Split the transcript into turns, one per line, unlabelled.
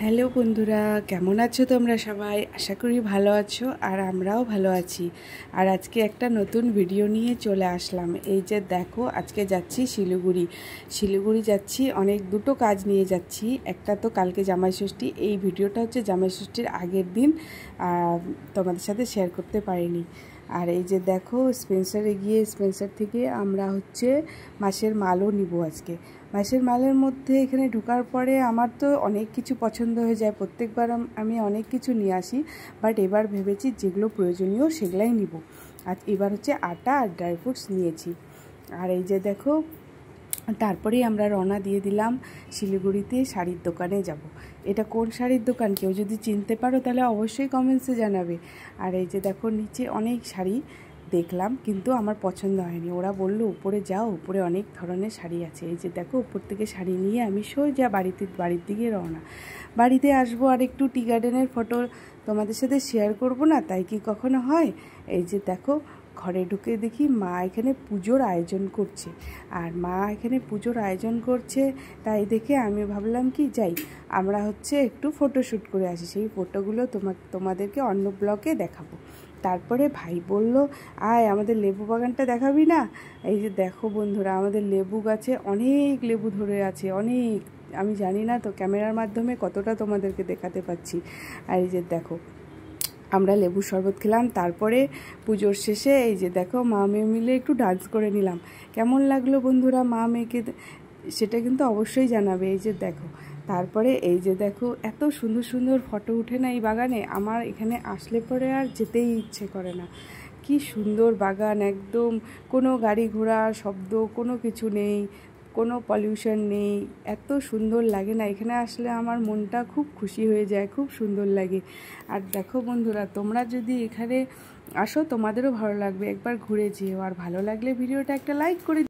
Hello বন্ধুরা, কেমন আছো তোমরা সবাই? আশা করি ভালো আছো আর আমরাও ভালো আছি। আর আজকে একটা নতুন ভিডিও নিয়ে চলে আসলাম। এই যে দেখো, আজকে যাচ্ছি শিলিগুড়ি যাচ্ছি। দুটো কাজ নিয়ে যাচ্ছি। একটা তো কালকে জামাইষষ্ঠী, এই ভিডিওটা হচ্ছে জামাইষষ্ঠীর আগের দিন, তোমাদের সাথে শেয়ার করতে পারিনি। আর এই যে দেখো, স্পেন্সারে গিয়ে স্পেন্সার থেকে আমরা মাসের মালও নিব আজকে। মাসের মালের মধ্যে এখানে ঢোকার পরে আমার তো অনেক কিছু পছন্দ হয়ে যায়। প্রত্যেকবার আমি অনেক কিছু নিয়ে আসি, বাট এবার ভেবেছি যেগুলো প্রয়োজনীয় সেগুলাই নিব। আর এবার আটা আর ড্রাই ফ্রুটস নিয়েছি। আর এই যে দেখো, তারপরেই আমরা রওনা দিয়ে দিলাম শিলিগুড়িতে শাড়ির দোকানে যাব। এটা কোন শাড়ির দোকান কেউ যদি চিনতে পারো তাহলে অবশ্যই কমেন্টসে জানাবে। আর এই যে দেখো, নিচে অনেক শাড়ি দেখলাম, কিন্তু আমার পছন্দ হয়নি। ওরা বললো উপরে যাও, উপরে অনেক ধরনের শাড়ি আছে। এই যে দেখো, উপর থেকে শাড়ি নিয়ে আমি সোজা বাড়ির দিকে রওনা। বাড়িতে আসবো আর একটু টি গার্ডেনের ফটো তোমাদের সাথে শেয়ার করব না, তাই কি কখনো হয়? এই যে দেখো, ঘরে ঢুকে দেখি মা এখানে পুজোর আয়োজন করছে। আর মা এখানে পুজোর আয়োজন করছে, তাই দেখে আমি ভাবলাম কি যাই, আমরা একটু ফটোশ্যুট করে আসি। সেই ফটোগুলো তোমাদেরকে অন্য ব্লগে দেখাবো। তারপরে ভাই বলল, আয় আমাদের লেবু বাগানটা দেখাবি না? এই যে দেখো বন্ধুরা, আমাদের লেবু গাছে অনেক লেবু ধরে আছে, অনেক। আমি জানি না তো ক্যামেরার মাধ্যমে কতটা তোমাদেরকে দেখাতে পাচ্ছি। আর এই যে দেখো, আমরা লেবু শরবত খেলাম। তারপরে পুজোর শেষে এই যে দেখো, মা মেয়ে মিলে একটু ডান্স করে নিলাম। কেমন লাগলো বন্ধুরা মা মেয়েকে, সেটা কিন্তু অবশ্যই জানাবে। এই যে দেখো, তারপরে এই যে দেখো, এত সুন্দর সুন্দর ফটো উঠে না এই বাগানে। আমার এখানে আসলে পরে আর যেতেই ইচ্ছে করে না। কি সুন্দর বাগান, একদম কোনো গাড়ি ঘোড়া শব্দ কোনো কিছু নেই, কোনো পলিউশন নেই। এত সুন্দর লাগে না, এখানে আসলে আমার মনটা খুব খুশি হয়ে যায়, খুব সুন্দর লাগে। আর দেখো বন্ধুরা, তোমরা যদি এখানে আসো তোমাদেরও ভালো লাগবে, একবার ঘুরে যেও। আর ভালো লাগলে ভিডিওটা একটা লাইক করে